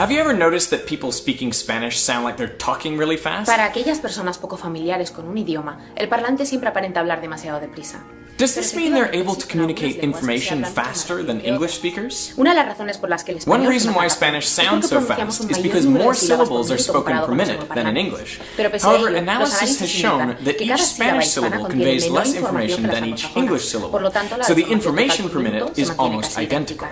Have you ever noticed that people speaking Spanish sound like they're talking really fast? Para aquellas personas poco familiares con un idioma, el parlante siempre aparenta hablar demasiado deprisa. Does this mean they're able to communicate information faster than English speakers? Una de las razones por las que el One español reason why Spanish sounds so fast is because more syllables are spoken per minute than in English. However, analysis has shown that each Spanish syllable conveys less information than each English syllable, so the information per minute is almost identical.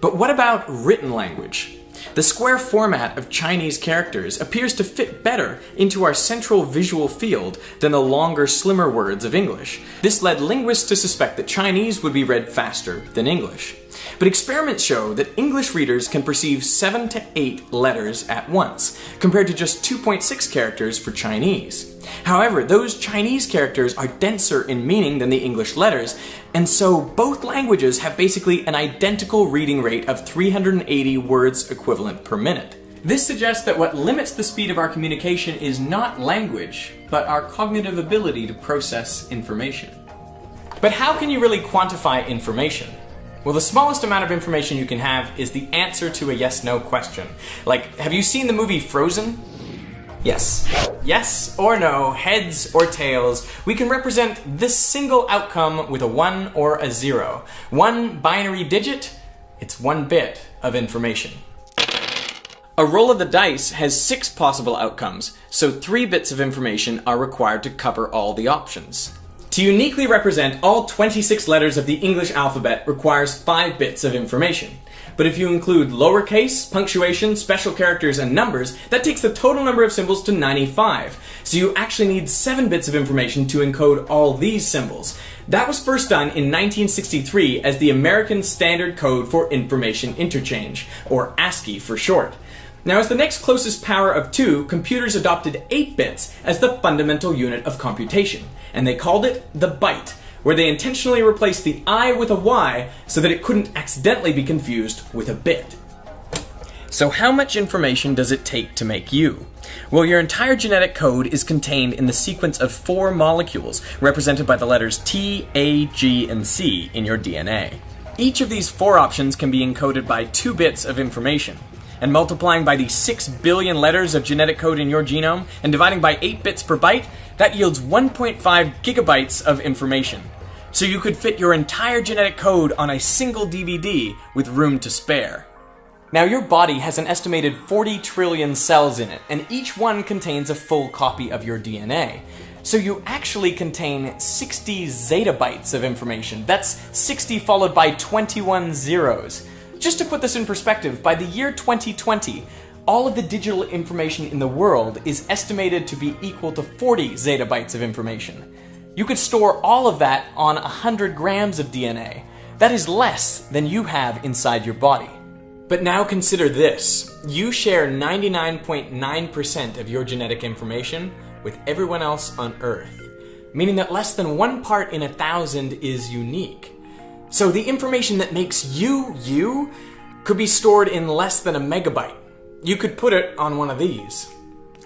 But what about written language? The square format of Chinese characters appears to fit better into our central visual field than the longer, slimmer words of English. This led linguists to suspect that Chinese would be read faster than English. But experiments show that English readers can perceive 7 to 8 letters at once, compared to just 2.6 characters for Chinese. However, those Chinese characters are denser in meaning than the English letters, and so both languages have basically an identical reading rate of 380 words equivalent per minute. This suggests that what limits the speed of our communication is not language, but our cognitive ability to process information. But how can you really quantify information? Well, the smallest amount of information you can have is the answer to a yes-no question. Like, have you seen the movie Frozen? Yes. Yes or no, heads or tails, we can represent this single outcome with a 1 or a 0. One binary digit, it's 1 bit of information. A roll of the dice has 6 possible outcomes, so 3 bits of information are required to cover all the options. To uniquely represent all 26 letters of the English alphabet requires 5 bits of information. But if you include lowercase, punctuation, special characters, and numbers, that takes the total number of symbols to 95. So you actually need 7 bits of information to encode all these symbols. That was first done in 1963 as the American Standard Code for Information Interchange, or ASCII for short. Now, as the next closest power of 2, computers adopted 8 bits as the fundamental unit of computation, and they called it the byte, where they intentionally replaced the I with a Y so that it couldn't accidentally be confused with a bit. So how much information does it take to make you? Well, your entire genetic code is contained in the sequence of 4 molecules, represented by the letters T, A, G, and C in your DNA. Each of these 4 options can be encoded by 2 bits of information. And multiplying by the 6 billion letters of genetic code in your genome and dividing by 8 bits per byte, that yields 1.5 gigabytes of information. So you could fit your entire genetic code on a single DVD with room to spare. Now, your body has an estimated 40 trillion cells in it, and each one contains a full copy of your DNA. So you actually contain 60 zettabytes of information. That's 60 followed by 21 zeros. Just to put this in perspective, by the year 2020, all of the digital information in the world is estimated to be equal to 40 zettabytes of information. You could store all of that on 100 grams of DNA. That is less than you have inside your body. But now consider this. You share 99.9% of your genetic information with everyone else on Earth, meaning that less than 1 part in 1,000 is unique. So the information that makes you, you, could be stored in less than a megabyte. You could put it on one of these,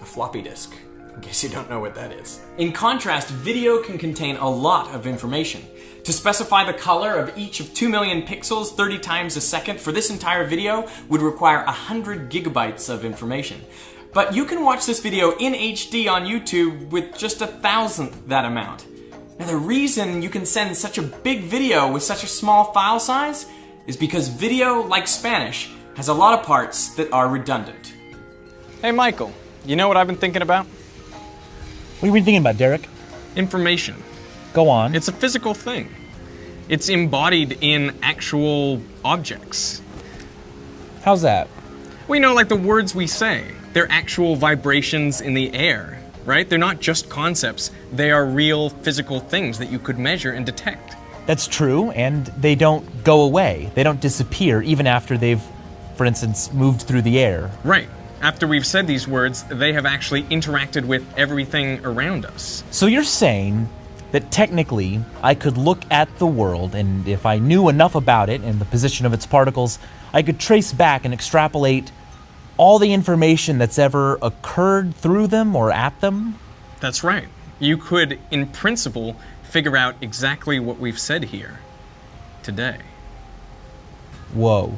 a floppy disk, in case you don't know what that is. In contrast, video can contain a lot of information. To specify the color of each of 2 million pixels 30 times a second for this entire video would require 100 gigabytes of information. But you can watch this video in HD on YouTube with just 1,000th that amount. Now, the reason you can send such a big video with such a small file size is because video, like Spanish, has a lot of parts that are redundant. Hey, Michael, you know what I've been thinking about? What have you been thinking about, Derek? Information. Go on. It's a physical thing. It's embodied in actual objects. How's that? We know, like the words we say. They're actual vibrations in the air. Right? They're not just concepts, they are real physical things that you could measure and detect. That's true, and they don't go away. They don't disappear even after they've, for instance, moved through the air. Right. After we've said these words, they have actually interacted with everything around us. So you're saying that technically I could look at the world, and if I knew enough about it and the position of its particles, I could trace back and extrapolate all the information that's ever occurred through them or at them? That's right. You could, in principle, figure out exactly what we've said here today. Whoa.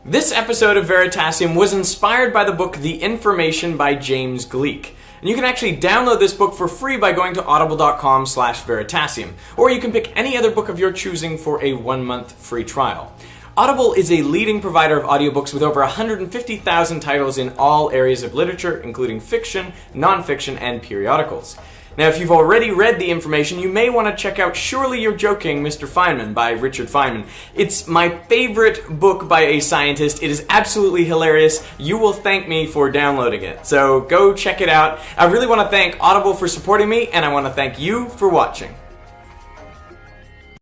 This episode of Veritasium was inspired by the book The Information by James Gleick. And you can actually download this book for free by going to audible.com/Veritasium, or you can pick any other book of your choosing for a 1-month free trial. Audible is a leading provider of audiobooks with over 150,000 titles in all areas of literature, including fiction, nonfiction, and periodicals. Now, if you've already read The Information, you may want to check out Surely You're Joking, Mr. Feynman by Richard Feynman. It's my favorite book by a scientist. It is absolutely hilarious. You will thank me for downloading it. So go check it out. I really want to thank Audible for supporting me, and I want to thank you for watching.